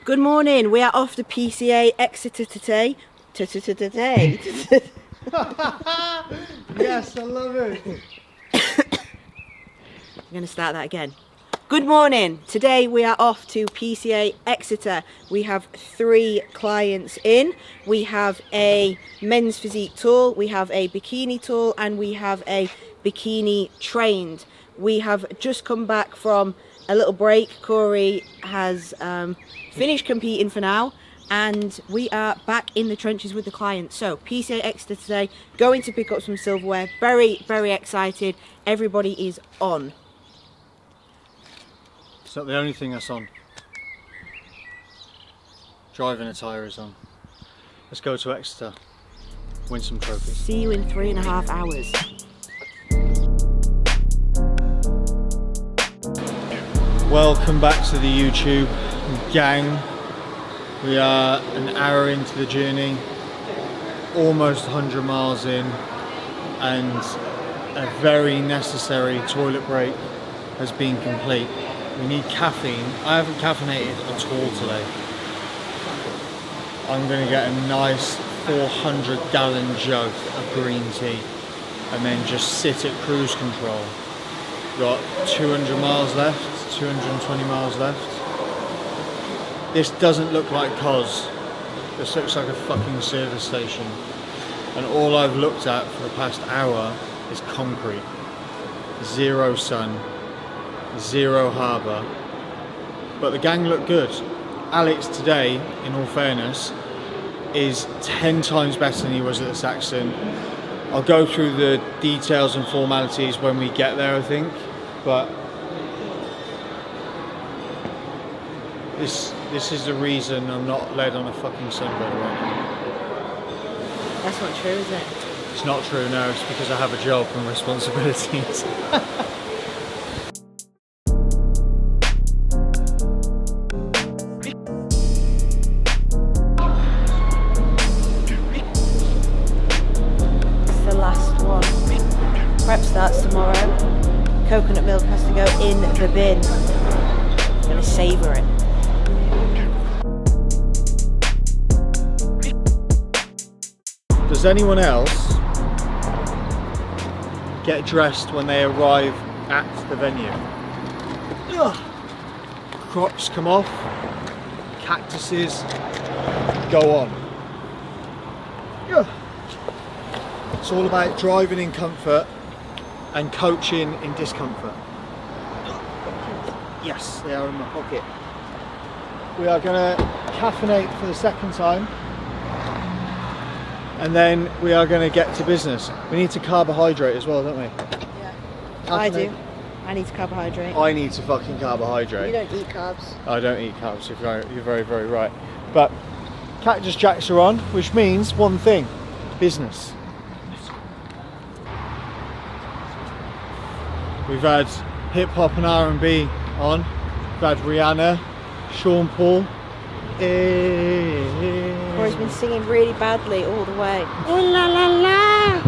Good morning, we are off to PCA Exeter today. Yes, I love it. I'm going to start that again. Good morning, today we are off to PCA Exeter. We have 3 clients in. We have a men's physique tool, we have a bikini tool, and we have a bikini trained. We have just come back from a little break. Corey has finished competing for now, and we are back in the trenches with the client. So PCA Exeter today, going to pick up some silverware. Very, very excited. Everybody is on. It's not the only thing that's on. Driving attire is on. Let's go to Exeter, win some trophies. See you in 3.5 hours. Welcome back to the YouTube gang. We are an hour into the journey, almost 100 miles in, and a very necessary toilet break has been complete. We need caffeine. I haven't caffeinated at all today. I'm going to get a nice 400-gallon jug of green tea and then just sit at cruise control. Got 200 miles left, 220 miles left. This doesn't look like Cos. This looks like a fucking service station. And all I've looked at for the past hour is concrete. Zero sun, zero harbour. But the gang look good. Alex today, in all fairness, is 10 times better than he was at the Saxon. I'll go through the details and formalities when we get there, I think. But this is the reason I'm not led on a fucking sunbed right now. That's not true, is it? It's not true, no. It's because I have a job and responsibilities. Prep starts tomorrow. Coconut milk has to go in the bin. I'm going to savour it. Does anyone else get dressed when they arrive at the venue? Ugh. Crops come off, cactuses go on. Ugh. It's all about driving in comfort and coaching in discomfort. Yes, they are in my pocket. We are going to caffeinate for the second time, and then we are going to get to business. We need to carbohydrate as well, don't we? Yeah. Caffeinate. I do. I need to carbohydrate. I need to fucking carbohydrate. You don't eat carbs. I don't eat carbs, you're very, very right. But Cactus Jacks are on, which means one thing, business. We've had hip hop and R&B on. We've had Rihanna, Sean Paul. Corey's been singing really badly all the way. Oh la la la!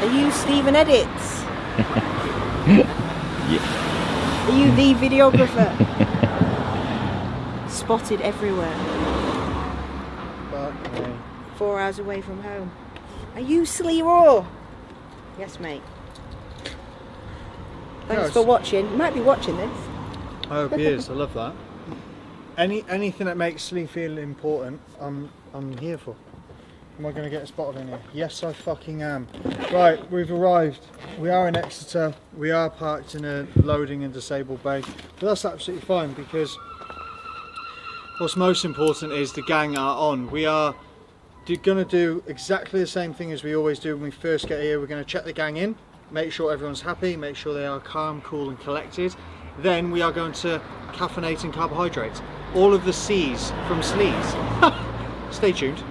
Are you Stephen Edits? Yeah. Are you the videographer? Spotted everywhere. Fuck me. 4 hours away from home. Are you Slee Raw? Yes, mate. Thanks for watching. You might be watching this. I hope he is. I love that. Anything that makes Slee feel important, I'm here for. Am I going to get a spot of in here? Yes, I fucking am. Right, we've arrived. We are in Exeter. We are parked in a loading and disabled bay. But that's absolutely fine, because what's most important is the gang are on. We are going to do exactly the same thing as we always do when we first get here. We're going to check the gang in, make sure everyone's happy, make sure they are calm, cool and collected. Then we are going to caffeinate and carbohydrate. All of the C's from Sleaze. Stay tuned.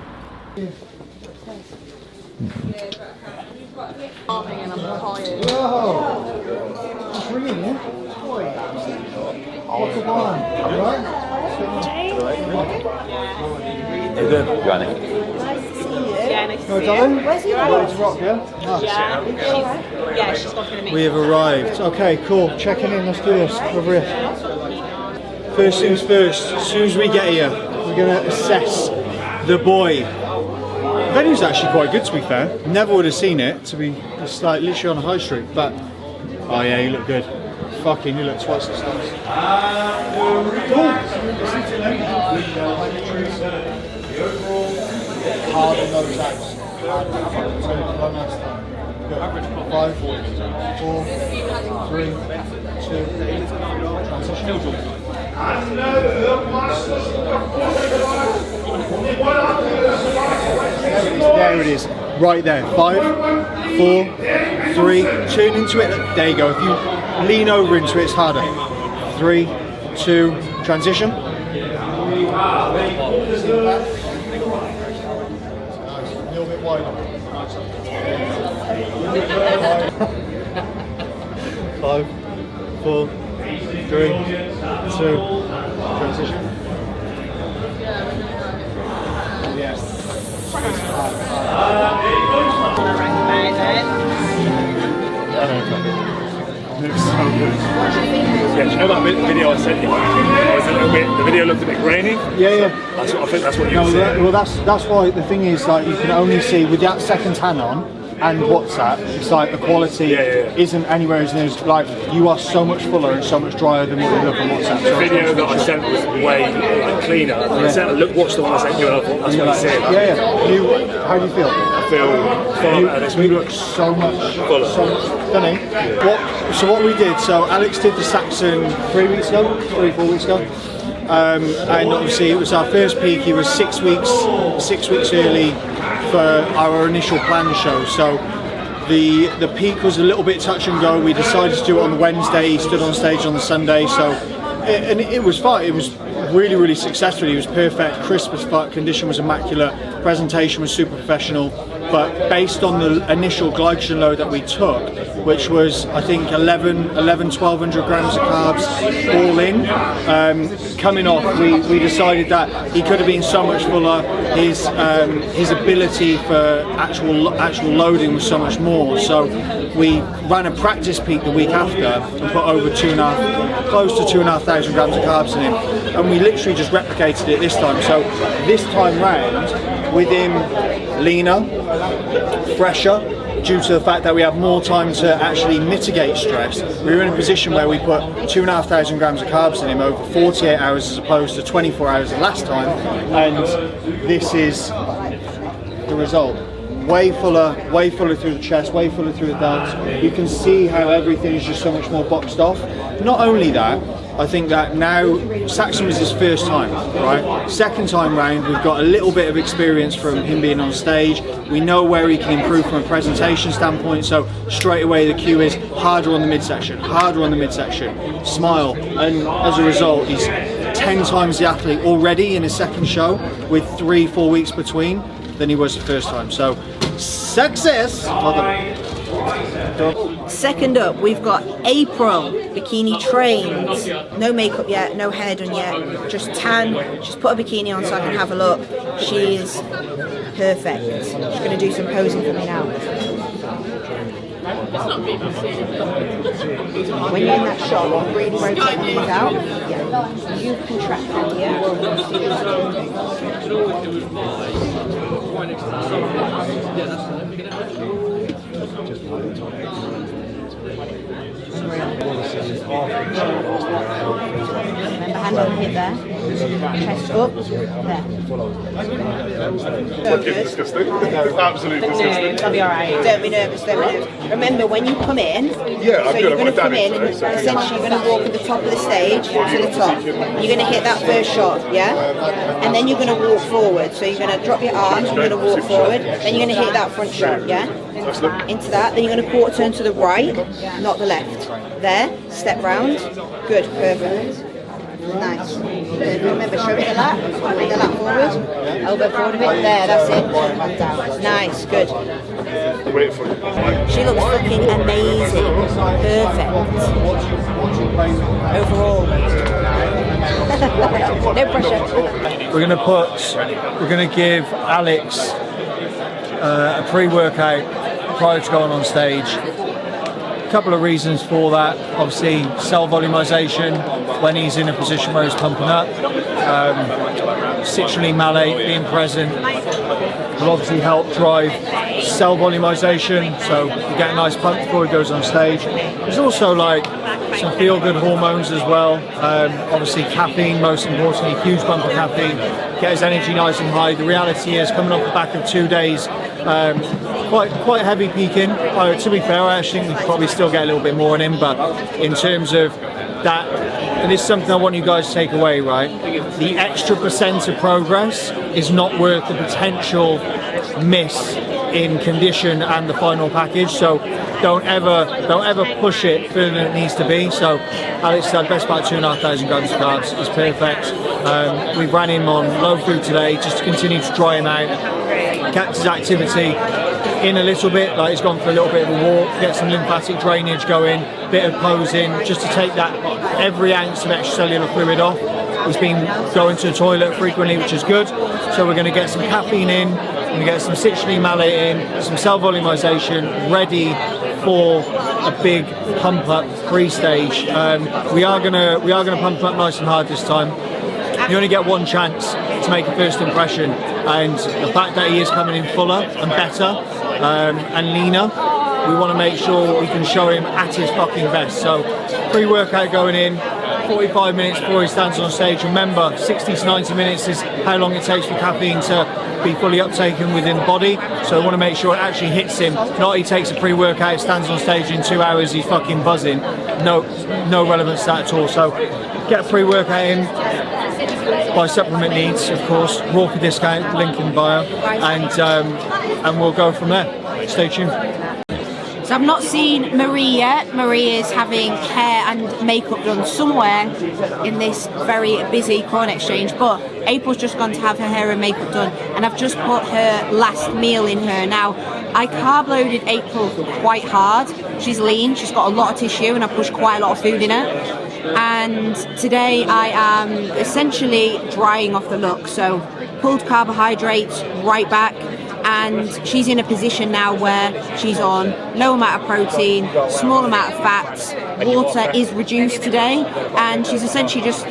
Whoa! It's ringing, yeah? What's the one? Alright? How you doing? You alright, Nick? Nice to see you. Yeah, nice to No, darling? Where's he Ready to rock, yeah? Nice. Yeah, she's not going to make We have arrived. Okay, cool. Checking in. Let's do this. Over here. First things first. As soon as we get here, we're going to assess the boy. The venue's actually quite good, to be fair. Never would have seen it. It's like literally on a high street. But oh yeah, you look good. Fucking, you look twice the size. Cool. Hard on those abs. One last time. Good. 5, 4, 3, 2, transition. There it is. Right there. 5, 4, 3. Turn into it. There you go. If you lean over into it, it's harder. 3, 2, transition. A little bit wider. 5, 4, 3, 2, transition. Yes. Looks so good. Yeah, do you know that video I sent you? The video looked a bit grainy. Yeah. I think that's what you were No, saying. well, that's why the thing is, like, you can only see with that second tan on and WhatsApp. It's like the quality isn't anywhere as near as, like, you are so much fuller and so much drier than what we look on WhatsApp. The video that I sent was way cleaner. And I watched the one I sent you and I thought that's what he's saying. Yeah. How do you feel? I feel far better this You week. look so much Fuller. Don't you? So what we did, so Alex did the Saxon 3 weeks ago, 3-4 weeks ago. And obviously it was our first peak. He was 6 weeks early for our initial planned show. So the peak was a little bit touch and go. We decided to do it on the Wednesday. He stood on stage on the Sunday. And it was fine. It was really, really successful. He was perfect, crisp as fuck. Condition was immaculate. Presentation was super professional. But based on the initial glycogen load that we took, which was I think 1,200 grams of carbs all in, coming off, we decided that he could have been so much fuller. His ability for actual loading was so much more. So we ran a practice peak the week after and put over close to 2,500 grams of carbs in him, and we literally just replicated it this time. So this time round, with him leaner, fresher, due to the fact that we have more time to actually mitigate stress, we were in a position where we put 2,500 grams of carbs in him over 48 hours as opposed to 24 hours the last time, and this is the result. Way fuller through the chest, way fuller through the delts. You can see how everything is just so much more boxed off. Not only that, I think that now Saxon was his first time, right? Second time round, we've got a little bit of experience from him being on stage. We know where he can improve from a presentation standpoint, so straight away the cue is harder on the midsection, smile, and as a result, he's 10 times the athlete already in his second show with 3-4 weeks between than he was the first time. So success. Second up, we've got April, bikini trained. No makeup yet, no hair done yet, just tan. She's put a bikini on so I can have a look. She is perfect. She's going to do some posing for me now. When you're in that shot, really rotate things out. Yeah. You contract them here. Remember, hand on the hip there. Chest up. There. Disgusting. Absolutely disgusting. I'll be alright. Don't be nervous, Remember, when you come in, Yeah, so I'm you're good. going to come in and essentially you're going to walk at the top of the stage to the top. You're going to hit that first shot, yeah? And then you're going to walk forward. So you're going to drop your arms, you're going to walk forward, then you're going to hit that front shot, yeah? Into that, then you're going to quarter turn to the right, not the left. There, step round. Good, perfect. Nice. Remember, show me the lat. Bring the lat forward. Elbow forward a bit. There, that's it. And down. Nice, good. Wait for you. She looks fucking amazing. Perfect. Overall. No pressure. We're gonna give Alex a pre-workout prior to going on stage. A couple of reasons for that. Obviously, cell volumization when he's in a position where he's pumping up. Citrulline malate being present will obviously help drive cell volumization, so you get a nice pump before he goes on stage. There's also like some feel-good hormones as well. Obviously caffeine, most importantly, huge bump of caffeine, get his energy nice and high. The reality is, coming off the back of 2 days, quite heavy peaking. To be fair, I actually think we could probably still get a little bit more in him, but in terms of that, and this is something I want you guys to take away, right? The extra % of progress is not worth the potential miss in condition and the final package. So don't ever push it further than it needs to be. So Alex said best part 2,500 grams of carbs is perfect. We ran him on low food today just to continue to dry him out, kept his activity in a little bit, like he's gone for a little bit of a walk, get some lymphatic drainage going, bit of posing, just to take that every ounce of extracellular fluid off. He's been going to the toilet frequently, which is good. So we're going to get some caffeine in, we're going to get some citrulline malate in, some cell volumization, ready for a big pump up pre-stage. We are gonna pump up nice and hard this time. You only get one chance to make a first impression, and the fact that he is coming in fuller and better and leaner, we want to make sure we can show him at his fucking best. So pre-workout going in, 45 minutes before he stands on stage. Remember, 60 to 90 minutes is how long it takes for caffeine to be fully uptaken within the body. So we want to make sure it actually hits him. Not he takes a pre-workout, stands on stage in 2 hours, he's fucking buzzing. No relevance to that at all. So get a pre-workout in. By supplement needs, of course. Raw for discount, link in bio, and we'll go from there. Stay tuned. So I've not seen Marie yet. Marie is having hair and makeup done somewhere in this very busy corn exchange, but April's just gone to have her hair and makeup done, and I've just put her last meal in her. Now, I carb loaded April quite hard. She's lean, she's got a lot of tissue, and I pushed quite a lot of food in her. And today I am essentially drying off the look, so pulled carbohydrates right back, and she's in a position now where she's on low amount of protein, small amount of fats, water is reduced today, and she's essentially just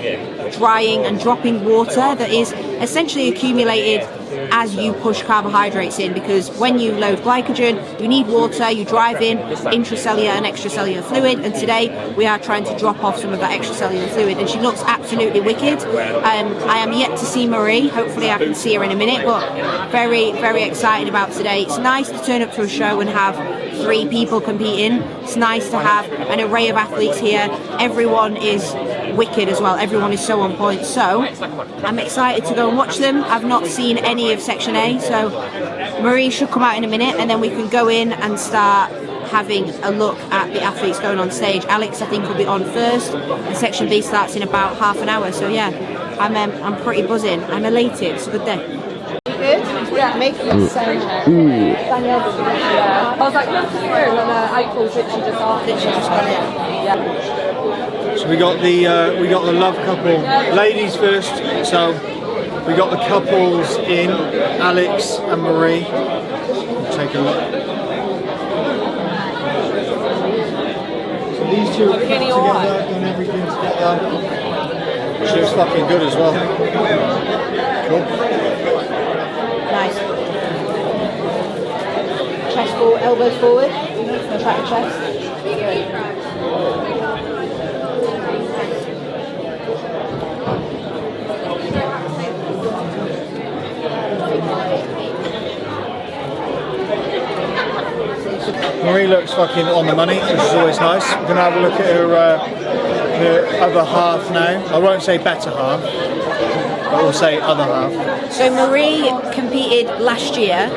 drying and dropping water that is essentially accumulated as you push carbohydrates in, because when you load glycogen you need water, you drive in intracellular and extracellular fluid, and today we are trying to drop off some of that extracellular fluid, and she looks absolutely wicked. I am yet to see Marie, hopefully I can see her in a minute, but very, very excited about today. It's nice to turn up to a show and have 3 people competing. It's nice to have an array of athletes here. Everyone is wicked as well, everyone is so on point, so I'm excited to go and watch them. I've not seen any of section A, so Marie should come out in a minute, and then we can go in and start having a look at the athletes going on stage. Alex, I think, will be on first, and section B starts in about half an hour, so yeah, I'm pretty buzzing. I'm elated. It's a good day. Good? Yeah, making it so Danielle did it, yeah. I was like, look through, and April's literally just after. Literally just got it. Yeah. So we got the love couple, ladies first. So we got the couples in, Alex and Marie. Take a look. So these two have together, done everything together. She looks fucking good as well. Cool. Nice. Chest forward, elbows forward. Track the chest. Marie looks fucking on the money, which is always nice. We're going to have a look at her other half now. I won't say better half, but we'll say other half. So Marie competed last year,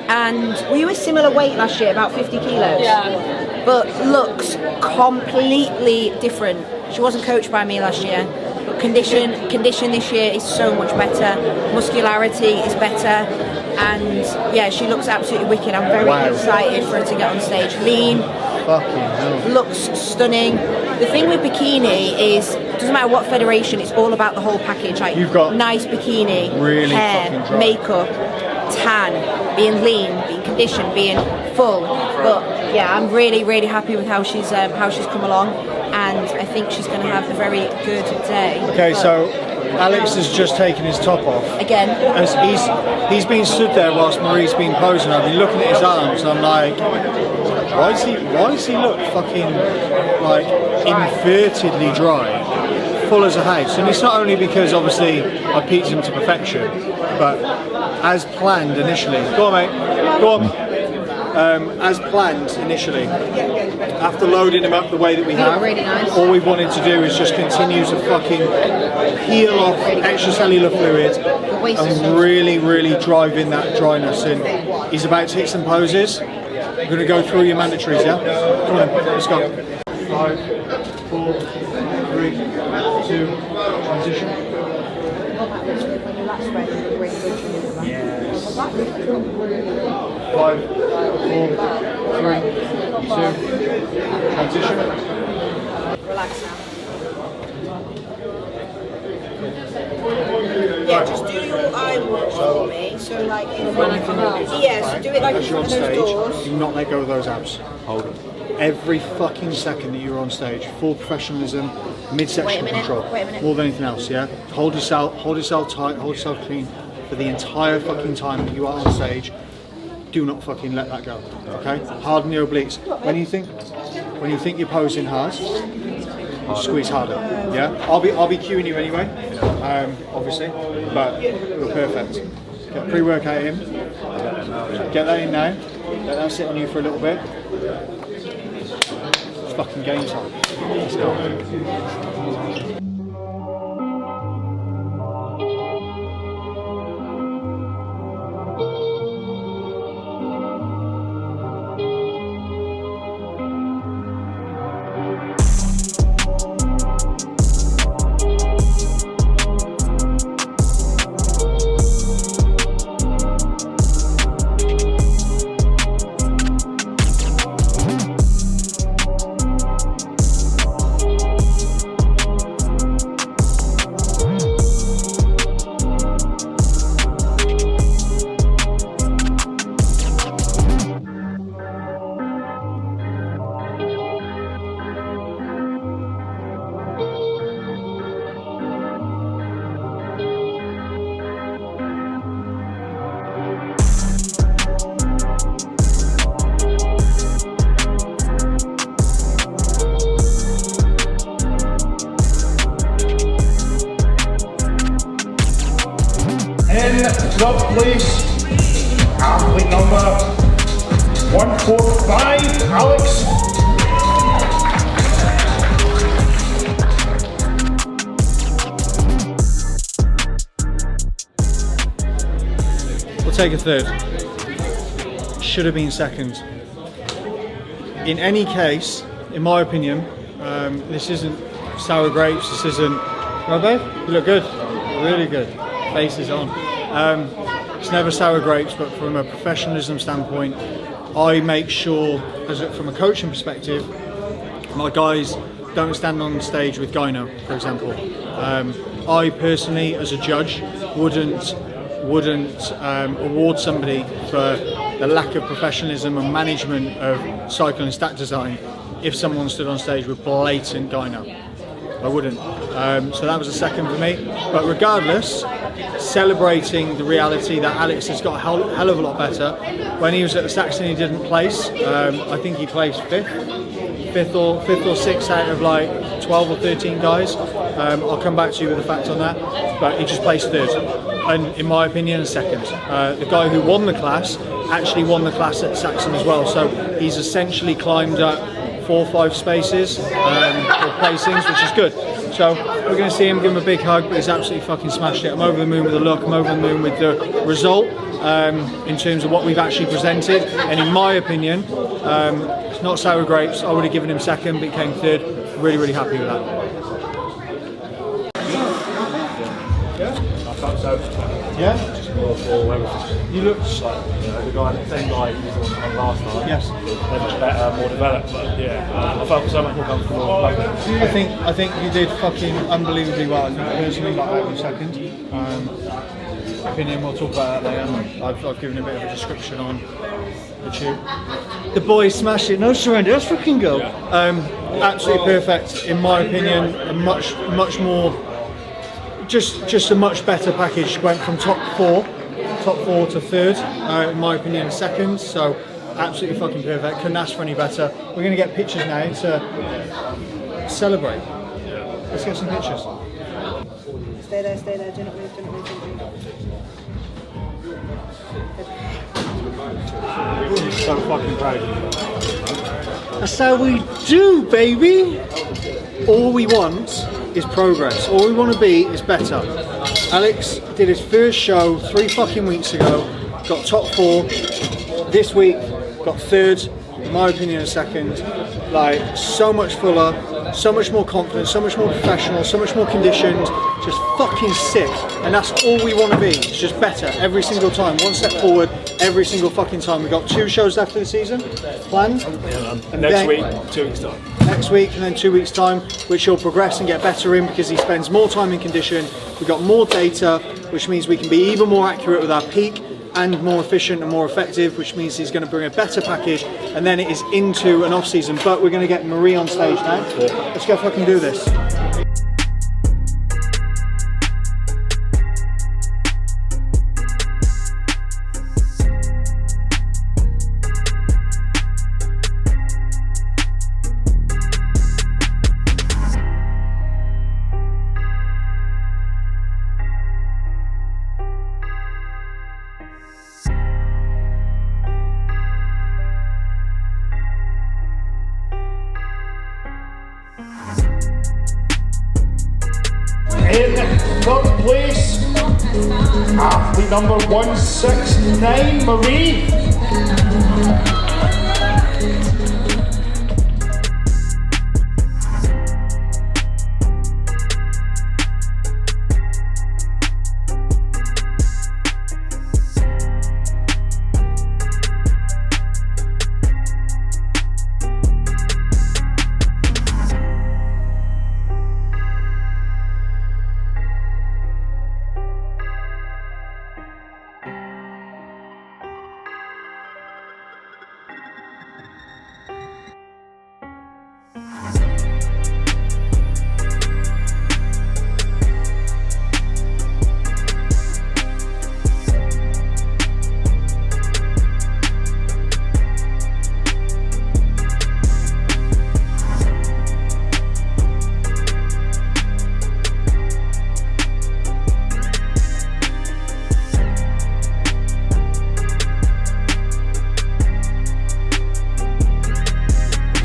and we were similar weight last year, about 50 kilos. Yeah. But looks completely different. She wasn't coached by me last year, but condition this year is so much better. Muscularity is better. And yeah, she looks absolutely wicked. I'm very excited for her to get on stage. Lean, looks stunning. The thing with bikini is, doesn't matter what federation, it's all about the whole package. Like, you've got nice bikini, really hair, makeup, tan, being lean, being condition, being full. But yeah, I'm really happy with how she's come along, and I think she's going to have a very good day. Okay, so Alex has just taken his top off. Again, As he's been stood there whilst Marie's been posing. I've been looking at his arms, and I'm like, why does he look fucking like invertedly dry, full as a house? And it's not only because obviously I peaked him to perfection, but as planned initially. Go on, mate. Go on. As planned initially, after loading him up the way that we have, really nice. all we wanted to do is just continue to fucking peel off extracellular fluid and really drive in that dryness. And he's about to hit some poses. We're going to go through your mandatories, yeah? Come on, let's go. 5, 4, 3, 2, transition. Yes. 5, 4, 3, 2, transition. relax now. Yeah, just do your eye watch for me. So like when I come out. Yeah, so do it like in front of those doors. Do not let go of those abs. Hold them. Every fucking second that you're on stage, full professionalism, midsection control, more than anything else. Yeah, hold yourself tight, hold yourself clean for the entire fucking time that you are on stage. Do not fucking let that go. Okay, harden the obliques. When you think you're posing hard, squeeze harder. Yeah, I'll be cueing you anyway, obviously, but you're perfect. Get pre-workout in. Get that in now. Let that sit on you for a little bit. It's fucking game time. Let's go. Up, please. Athlete number 145, Alex. We'll take a third. Should have been second. In any case, in my opinion, this isn't sour grapes. This isn't. Right, babe? You look good. Really good. Face is on. It's never sour grapes, but from a professionalism standpoint, I make sure, from a coaching perspective, my guys don't stand on stage with gyno, for example. I personally, as a judge, wouldn't award somebody for the lack of professionalism and management of cycle and stat design if someone stood on stage with blatant gyno. I wouldn't. So that was a second for me. But regardless, celebrating the reality that Alex has got a hell of a lot better. When he was at the Saxon, he didn't place. I think he placed fifth or sixth out of like 12 or 13 guys. I'll come back to you with the facts on that. But he just placed third, and in my opinion, second. The guy who won the class actually won the class at Saxon as well. So he's essentially climbed up 4 or 5 spaces for placings, which is good. So we're going to see him, give him a big hug, but he's absolutely fucking smashed it. I'm over the moon with the look, I'm over the moon with the result in terms of what we've actually presented. And in my opinion, it's not sour grapes. I would have given him second, but he came third. Really happy with that. I thought so. Yeah? You look like the same guy who was on last night. Yes. They're much better, more developed, but yeah, I felt so much more comfortable. I think you did fucking unbelievably well. I think personally, like, out of second. opinion. We'll talk about that later. I've given a bit of a description on the tube. The boys smashed it. No surrender. Let's fucking go. Absolutely perfect in my opinion. A much more, just a much better package. Went from top four to third. In my opinion, second. So absolutely fucking perfect. Couldn't ask for any better. We're gonna get pictures now to celebrate. Let's get some pictures. Stay there, do not move, do not move, do not move. So fucking proud of you. That's how we do, baby! All we want is progress. All we want to be is better. Alex did his first show 3 fucking weeks ago, got top 4. This week, got third, in my opinion, a second. Like, so much fuller, so much more confident, so much more professional, so much more conditioned, just fucking sick. And that's all we want to be. It's just better every single time, one step forward every single fucking time. We've got 2 shows left of the season planned. And next week, 2 weeks time. Next week and then 2 weeks time, which he'll progress and get better in because he spends more time in condition. We've got more data, which means we can be even more accurate with our peak and more efficient and more effective, which means he's going to bring a better package, and then it is into an off season. But we're going to get Marie on stage now. Let's go fucking do this. In third place, athlete number 169, Marie.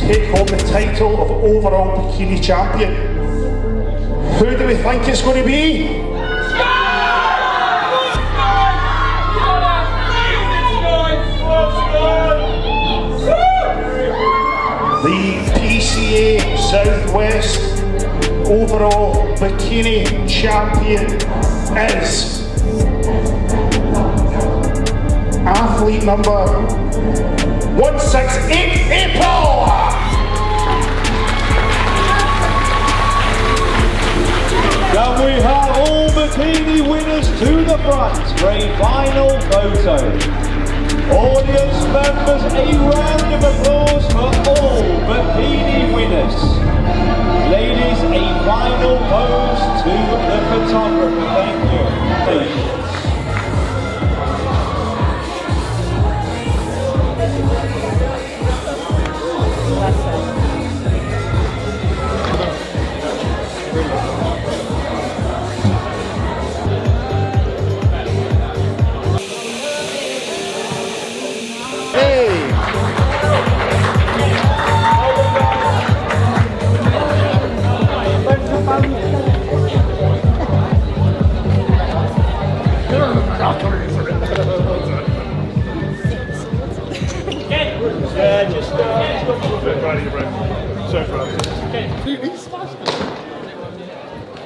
Take home the title of overall bikini champion. Who do we think it's going to be? The PCA Southwest overall bikini champion is athlete number 168 April. Can we have all bikini winners to the front for a final photo? Audience members, a round of applause for all bikini winners. Ladies, a final pose to the photographer. Thank you.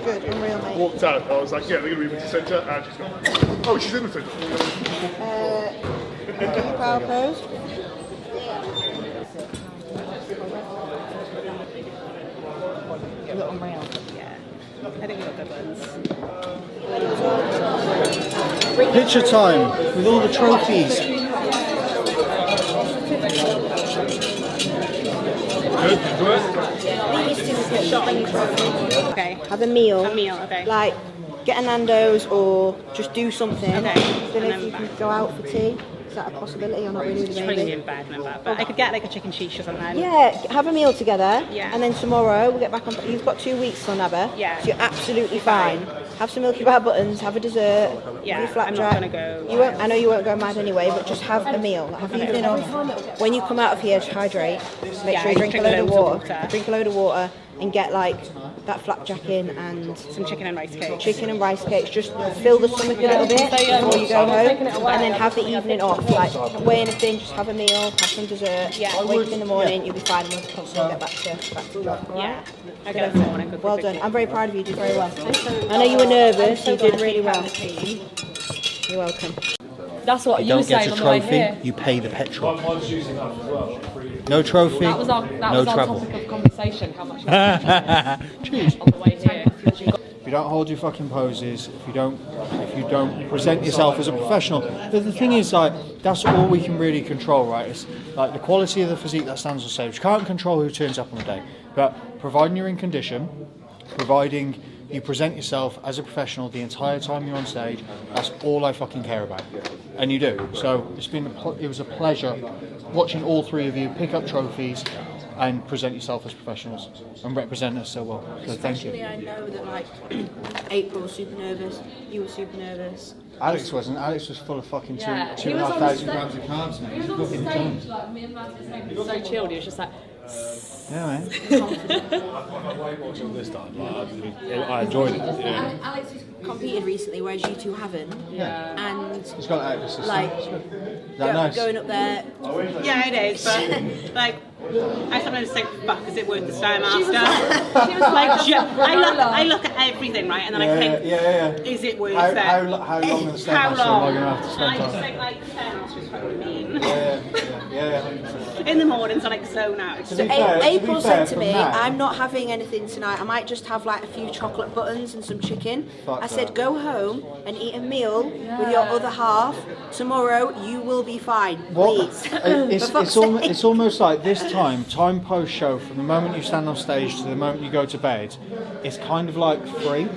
Good, unreal, mate. Walked out, I was like, yeah, they're going to move into the centre, and she's gone, oh, she's in the centre. Power pose. A little unreal, but yeah. I think we got good ones. Picture time with all the trophies. Okay. Have a meal. A meal, okay. Like, get a Nando's or just do something. Okay. Then And if then you can back. go out for tea. Is that a possibility or not really with the She's probably baby? in bed and that, but I could get like a chicken quiche or something. Yeah, have a meal together. Yeah. And then tomorrow we'll get back on. You've got 2 weeks on Abba. Yeah. So you're absolutely fine. Have some Milky Bar buttons. Have a dessert. Yeah, Have your I'm not flapjack. gonna go You won't. I know you won't go mad anyway, but just have a meal. Like, have evening off. When you come out of here, just hydrate. Make Yeah, sure you drink a drink load of loads of water. water. Drink a load of water and get like that flapjack in and Some chicken and rice cakes. chicken and rice cakes. Just fill the stomach a little bit before you go home, and then have the evening off. Like, weigh anything, just have a meal, have some dessert. Yeah. Wake up in the morning, you'll be fine, and we'll get back to work. All right? Yeah. I get up in the morning. Well done. I'm very proud of you. You did very well. I know you were nervous. You did really well. You're welcome. That's what you Don't were get saying a on the way trophy, here. you pay the petrol. No trophy, That was our no trouble. topic of conversation. How much you on the way here? If you don't hold your fucking poses, if you don't present yourself as a professional, but the thing is, like, that's all we can really control, right? It's like the quality of the physique that stands on stage. You can't control who turns up on the day, but providing you're in condition, providing you present yourself as a professional the entire time you're on stage, that's all I fucking care about, and you do. So it was a pleasure watching all three of you pick up trophies and present yourself as professionals and represent us so well. So thank you. Especially, I know that like April was super nervous. You were super nervous. Alex wasn't. Alex was full of fucking Yeah. two He and a was half on thousand the grams of carbs. He was on the stage, like me and Matt's saying, he was so chilled. He was just like, Yeah, man. I enjoyed it. Yeah. Alex has competed recently, whereas you two haven't. yeah. And He's got that system. like Is that nice? going up there. Yeah, it is, but like I sometimes think, fuck, is it worth the time after? She was Like, like, I look at everything, right, and then I think, yeah. is it worth How it? long are the How Stairmaster am I long? going to have to And spend I just on? think like 10 hours just fucking mean. Yeah. In the mornings I like zone out. It's To just be fair- April to be fair, said to from me, that- I'm not having anything tonight. I might just have like a few chocolate buttons and some chicken. Fuck I said, that. go home and eat a meal with your other half. Tomorrow you will be fine. Please. It's almost like this time post show, from the moment you stand on stage to the moment you go to bed, it's kind of like free,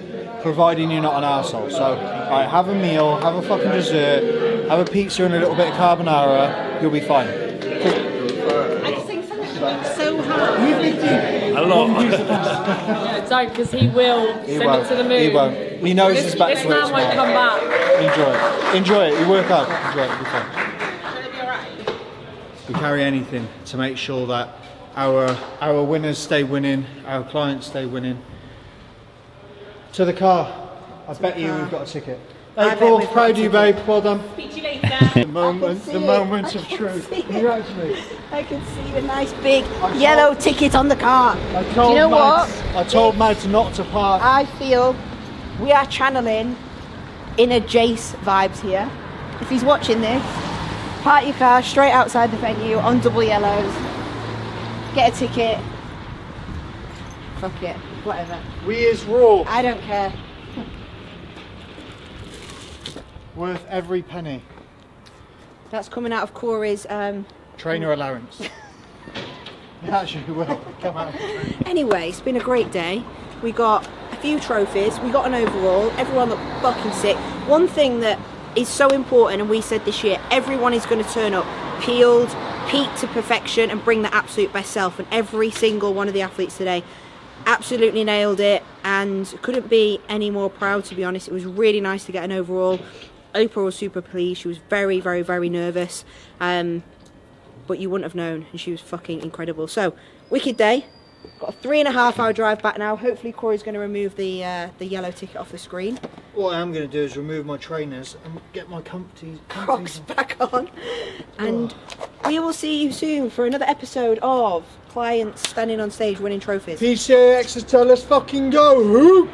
providing you're not an arsehole. So, right, have a meal, have a fucking dessert, have a pizza and a little bit of carbonara, you'll be fine. I just think something's so hard. A lot. Don't, because he will He send won't. it to the moon. He won't. He knows This, he's back this to work man won't tomorrow. come back. Enjoy it. You work hard. Enjoy it. It'll be fine. It'll be alright. We carry anything to make sure that our winners stay winning, our clients stay winning. To the car. I bet you we've got a ticket. I bet April, we've got proud a of you, ticket. babe. Well done. Speak to you later. The moment of truth. Congratulations. I can see a nice big yellow ticket on the car. I told you know Mads, what? I told Mads not to park. I feel we are channeling inner Jace vibes here. If he's watching this, park your car straight outside the venue on double yellows. Get a ticket. Fuck it. Whatever. We is raw. I don't care. Worth every penny. That's coming out of Corey's. Trainer allowance. It actually will come out. Anyway, it's been a great day. We got a few trophies. We got an overall. Everyone looked fucking sick. One thing that is so important, and we said this year, everyone is going to turn up peeled, peaked to perfection, and bring the absolute best self. And every single one of the athletes today absolutely nailed it, and couldn't be any more proud, to be honest. It was really nice to get an overall. Oprah was super pleased. She was very, very, very nervous. But you wouldn't have known, and she was fucking incredible. So, wicked day. Got a 3.5 hour drive back now. Hopefully Corey's going to remove the yellow ticket off the screen. What I am going to do is remove my trainers and get my comfies Crocs back on. And we will see you soon for another episode of clients standing on stage winning trophies. PCA Exeter, let's fucking go!